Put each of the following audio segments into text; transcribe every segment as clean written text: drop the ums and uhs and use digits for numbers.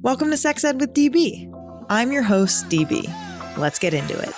Welcome to Sex Ed with DB. I'm your host, DB. Let's get into it.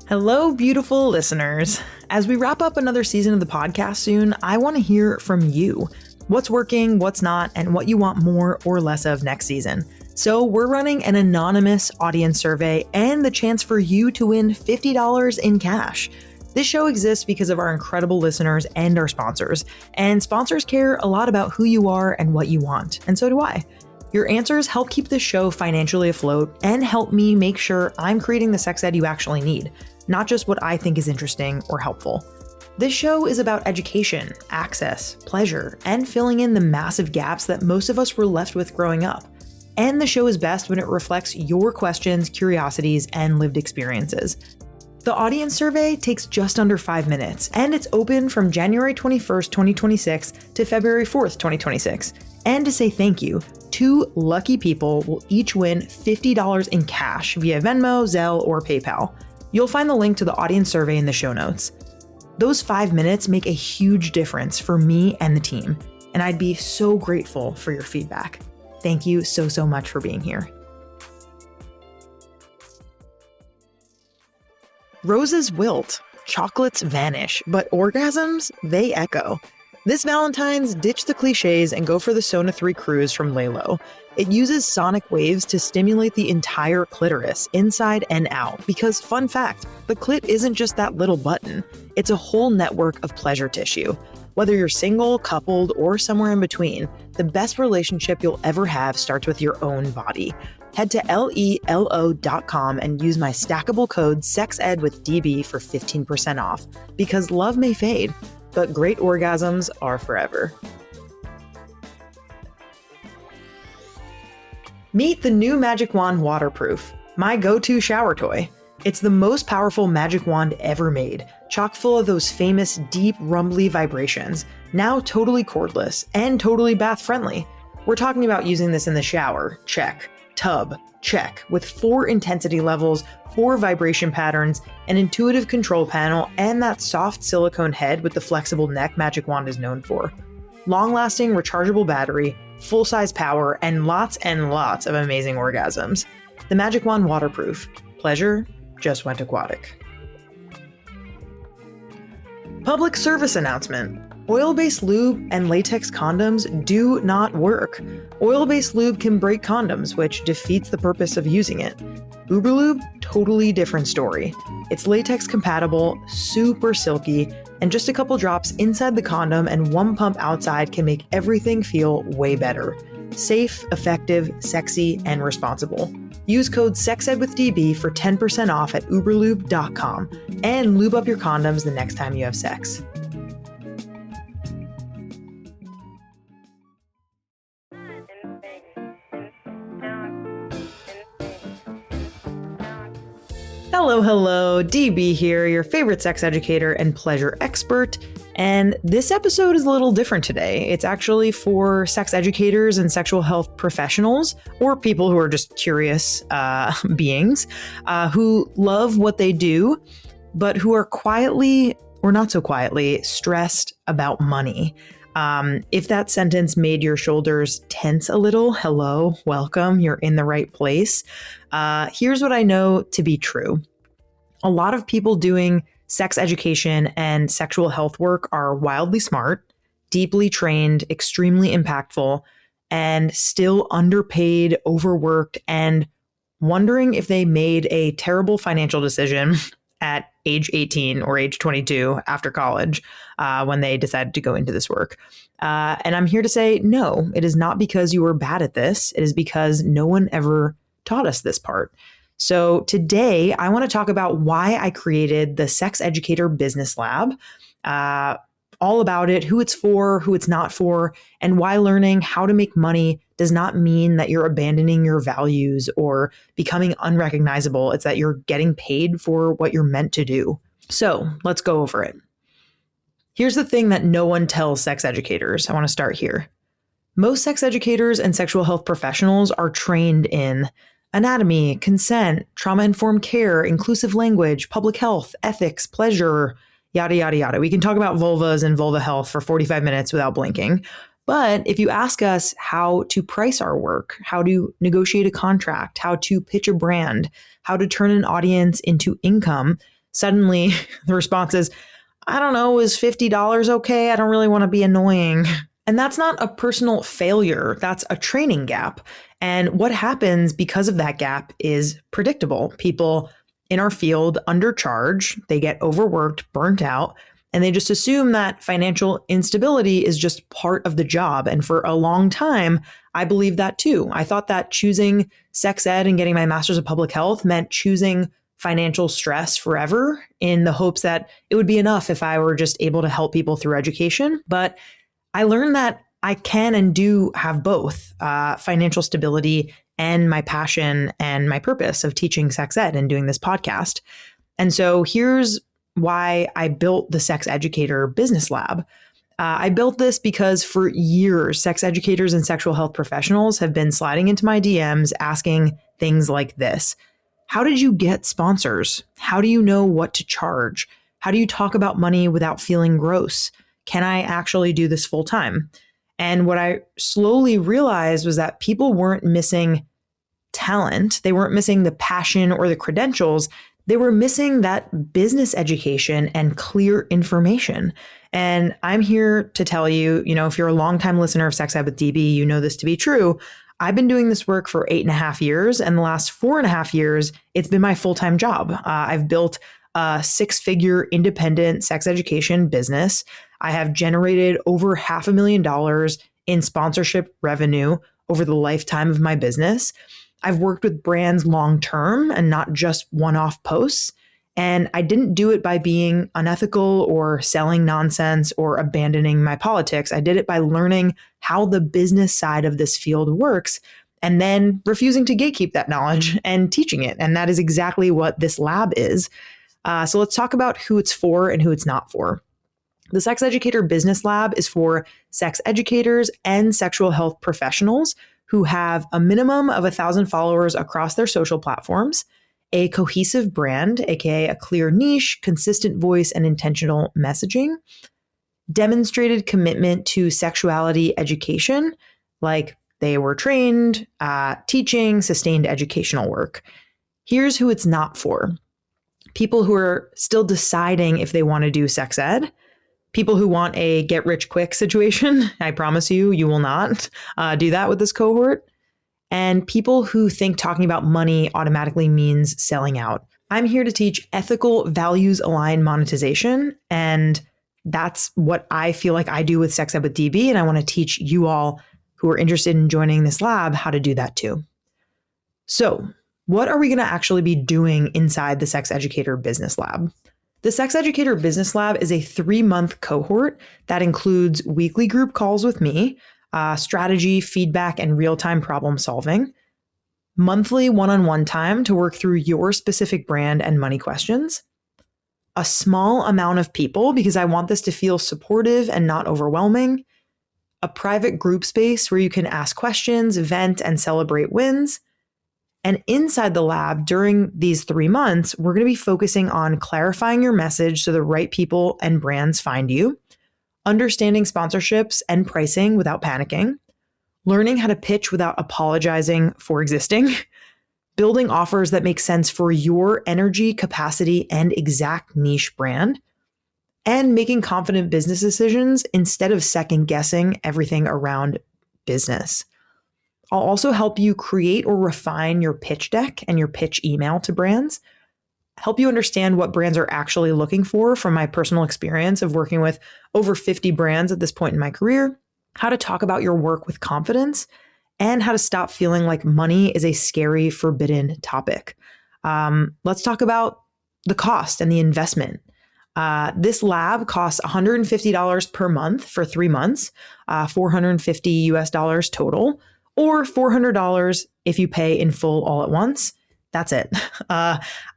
Hello, beautiful listeners. As we wrap up another season of the podcast soon, I want to hear from you. What's working, what's not, and what you want more or less of next season. So we're running an anonymous audience survey and the chance for you to win $50 in cash. This show exists because of our incredible listeners and our sponsors. And sponsors care a lot about who you are and what you want. And so do I. Your answers help keep this show financially afloat and help me make sure I'm creating the sex ed you actually need, not just what I think is interesting or helpful. This show is about education, access, pleasure, and filling in the massive gaps that most of us were left with growing up. And the show is best when it reflects your questions, curiosities, and lived experiences. The audience survey takes just under 5 minutes, and it's open from January 21st, 2026 to February 4th, 2026. And to say thank you, 2 lucky people will each win $50 in cash via Venmo, Zelle, or PayPal. You'll find the link to the audience survey in the show notes. Those 5 minutes make a huge difference for me and the team, and I'd be so grateful for your feedback. Thank you so much for being here. Roses wilt, chocolates vanish, but orgasms, they echo. This Valentine's, ditch the cliches and go for the Sona 3 Cruise from Lalo. It uses sonic waves to stimulate the entire clitoris, inside and out, because fun fact, the clit isn't just that little button. It's a whole network of pleasure tissue. Whether you're single, coupled, or somewhere in between, the best relationship you'll ever have starts with your own body. Head to lelo.com and use my stackable code SEXEDWITHDB for 15% off, because love may fade, but great orgasms are forever. Meet the new Magic Wand Waterproof, my go-to shower toy. It's the most powerful magic wand ever made, chock full of those famous deep, rumbly vibrations, now totally cordless and totally bath-friendly. We're talking about using this in the shower, check. Tub, check, with 4 intensity levels, 4 vibration patterns, an intuitive control panel, and that soft silicone head with the flexible neck Magic Wand is known for. Long-lasting rechargeable battery, full-size power, and lots of amazing orgasms. The Magic Wand Waterproof. Pleasure just went aquatic. Public service announcement. Oil-based lube and latex condoms do not work. Oil-based lube can break condoms, which defeats the purpose of using it. Uberlube, totally different story. It's latex compatible, super silky, and just a couple drops inside the condom and 1 pump outside can make everything feel way better. Safe, effective, sexy, and responsible. Use code SEXEDWITHDB for 10% off at uberlube.com and lube up your condoms the next time you have sex. Hello, DB here, your favorite sex educator and pleasure expert. And this episode is a little different today. It's actually for sex educators and sexual health professionals, or people who are just curious beings who love what they do, but who are quietly, or not so quietly, stressed about money. If that sentence made your shoulders tense a little, hello, welcome, you're in the right place. Here's what I know to be true. A lot of people doing sex education and sexual health work are wildly smart, deeply trained, extremely impactful, and still underpaid, overworked, and wondering if they made a terrible financial decision at age 18 or age 22 after college when they decided to go into this work. And I'm here to say, no, it is not because you were bad at this. It is because no one ever taught us this part. So today I want to talk about why I created the Sex Educator Business Lab, all about it, who it's for, who it's not for, and why learning how to make money does not mean that you're abandoning your values or becoming unrecognizable. It's that you're getting paid for what you're meant to do. So let's go over it. Here's the thing that no one tells sex educators. I want to start here. Most sex educators and sexual health professionals are trained in anatomy, consent, trauma-informed care, inclusive language, public health, ethics, pleasure, yada, yada, yada. We can talk about vulvas and vulva health for 45 minutes without blinking. But if you ask us how to price our work, how to negotiate a contract, how to pitch a brand, how to turn an audience into income, suddenly the response is, I don't know, is $50 okay? I don't really want to be annoying. And that's not a personal failure. That's a training gap. And what happens because of that gap is predictable. People in our field undercharge, they get overworked, burnt out, and they just assume that financial instability is just part of the job. And for a long time, I believed that too. I thought that choosing sex ed and getting my master's of public health meant choosing financial stress forever in the hopes that it would be enough if I were just able to help people through education. But I learned that I can and do have both financial stability and my passion and my purpose of teaching sex ed and doing this podcast. And so here's why I built the Sex Educator Business Lab. I built this because for years, sex educators and sexual health professionals have been sliding into my DMs asking things like this. How did you get sponsors? How do you know what to charge? How do you talk about money without feeling gross? Can I actually do this full time? And what I slowly realized was that people weren't missing talent. They weren't missing the passion or the credentials. They were missing that business education and clear information. And I'm here to tell you, if you're a longtime listener of Sex Ed with DB, you know this to be true. I've been doing this work for 8.5 years, and the last 4.5 years, it's been my full-time job. I've built a 6-figure independent sex education business. I have generated over $500,000 in sponsorship revenue over the lifetime of my business. I've worked with brands long-term and not just one-off posts. And I didn't do it by being unethical or selling nonsense or abandoning my politics. I did it by learning how the business side of this field works and then refusing to gatekeep that knowledge and teaching it. And that is exactly what this lab is. So let's talk about who it's for and who it's not for. The Sex Educator Business Lab is for sex educators and sexual health professionals who have a minimum of 1,000 followers across their social platforms, a cohesive brand, aka a clear niche, consistent voice, and intentional messaging, demonstrated commitment to sexuality education, like they were trained, teaching, sustained educational work. Here's who it's not for. People who are still deciding if they want to do sex ed, people who want a get rich quick situation. I promise you will not do that with this cohort. And people who think talking about money automatically means selling out. I'm here to teach ethical, values-aligned monetization, and that's what I feel like I do with Sex Ed with DB, and I want to teach you all who are interested in joining this lab how to do that too. So, what are we going to actually be doing inside the Sex Educator Business Lab? The Sex Educator Business Lab is a 3-month cohort that includes weekly group calls with me, strategy, feedback, and real-time problem solving, monthly one-on-one time to work through your specific brand and money questions, a small amount of people because I want this to feel supportive and not overwhelming, a private group space where you can ask questions, vent, and celebrate wins. And inside the lab during these 3 months, we're going to be focusing on clarifying your message so the right people and brands find you, understanding sponsorships and pricing without panicking, learning how to pitch without apologizing for existing, building offers that make sense for your energy, capacity, and exact niche brand, and making confident business decisions instead of second guessing everything around business. I'll also help you create or refine your pitch deck and your pitch email to brands, help you understand what brands are actually looking for from my personal experience of working with over 50 brands at this point in my career, how to talk about your work with confidence, and how to stop feeling like money is a scary, forbidden topic. Let's talk about the cost and the investment. This lab costs $150 per month for 3 months, $450 US total, or $400 if you pay in full all at once. That's it.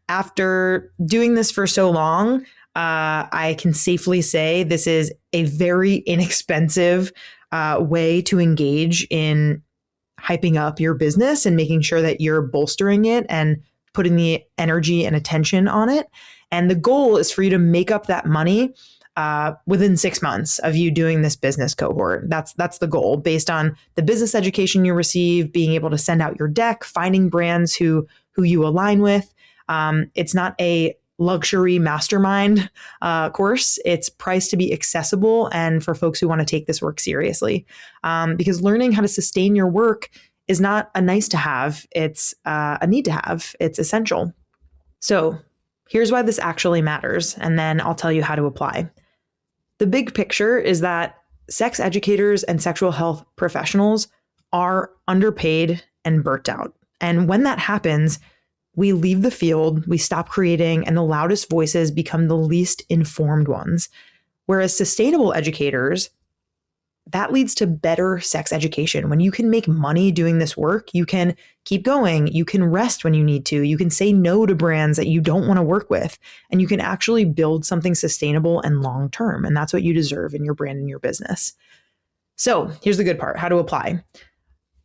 After doing this for so long, I can safely say this is a very inexpensive way to engage in hyping up your business and making sure that you're bolstering it and putting the energy and attention on it. And the goal is for you to make up that money within 6 months of you doing this business cohort. That's the goal, based on the business education you receive, being able to send out your deck, finding brands who you align with. It's not a luxury mastermind course. It's priced to be accessible and for folks who want to take this work seriously. Because learning how to sustain your work is not a nice to have. It's a need to have. It's essential. So here's why this actually matters, and then I'll tell you how to apply. The big picture is that sex educators and sexual health professionals are underpaid and burnt out. And when that happens, we leave the field, we stop creating, and the loudest voices become the least informed ones. Whereas sustainable educators, that leads to better sex education. When you can make money doing this work, you can keep going, you can rest when you need to, you can say no to brands that you don't want to work with, and you can actually build something sustainable and long-term. And that's what you deserve in your brand and your business. So here's the good part, how to apply.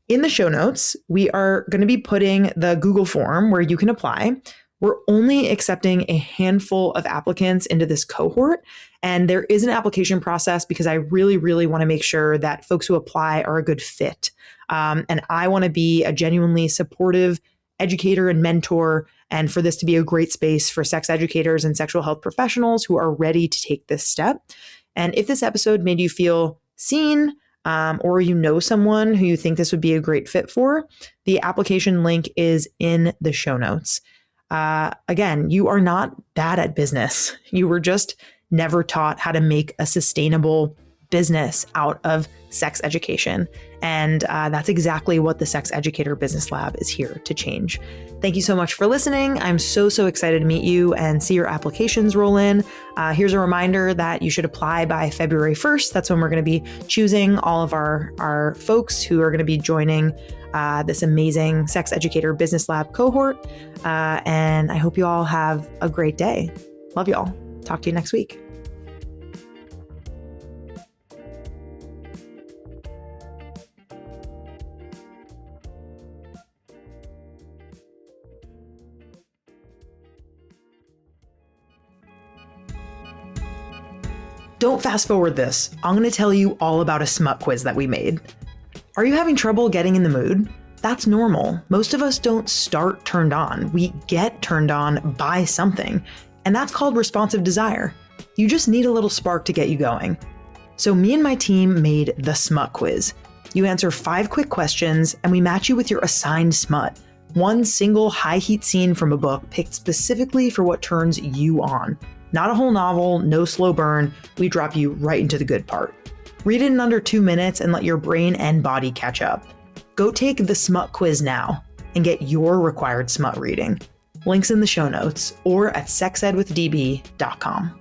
In the show notes, we are going to be putting the Google form where you can apply. We're only accepting a handful of applicants into this cohort, and there is an application process because I really, really want to make sure that folks who apply are a good fit. And I want to be a genuinely supportive educator and mentor, and for this to be a great space for sex educators and sexual health professionals who are ready to take this step. And if this episode made you feel seen, or you know someone who you think this would be a great fit for, the application link is in the show notes. Again, you are not bad at business. You were just never taught how to make a sustainable business out of sex education. And that's exactly what the Sex Educator Business Lab is here to change. Thank you so much for listening. I'm so excited to meet you and see your applications roll in. Here's a reminder that you should apply by February 1st. That's when we're going to be choosing all of our folks who are going to be joining this amazing Sex Educator Business Lab cohort. And I hope you all have a great day. Love y'all. Talk to you next week. Don't fast forward this. I'm going to tell you all about a SMUT quiz that we made. Are you having trouble getting in the mood? That's normal. Most of us don't start turned on. We get turned on by something, and that's called responsive desire. You just need a little spark to get you going. So me and my team made the SMUT quiz. You answer 5 quick questions, and we match you with your assigned SMUT. One single high heat scene from a book picked specifically for what turns you on. Not a whole novel, no slow burn. We drop you right into the good part. Read it in under 2 minutes and let your brain and body catch up. Go take the SMUT quiz now and get your required SMUT reading. Links in the show notes or at sexedwithdb.com.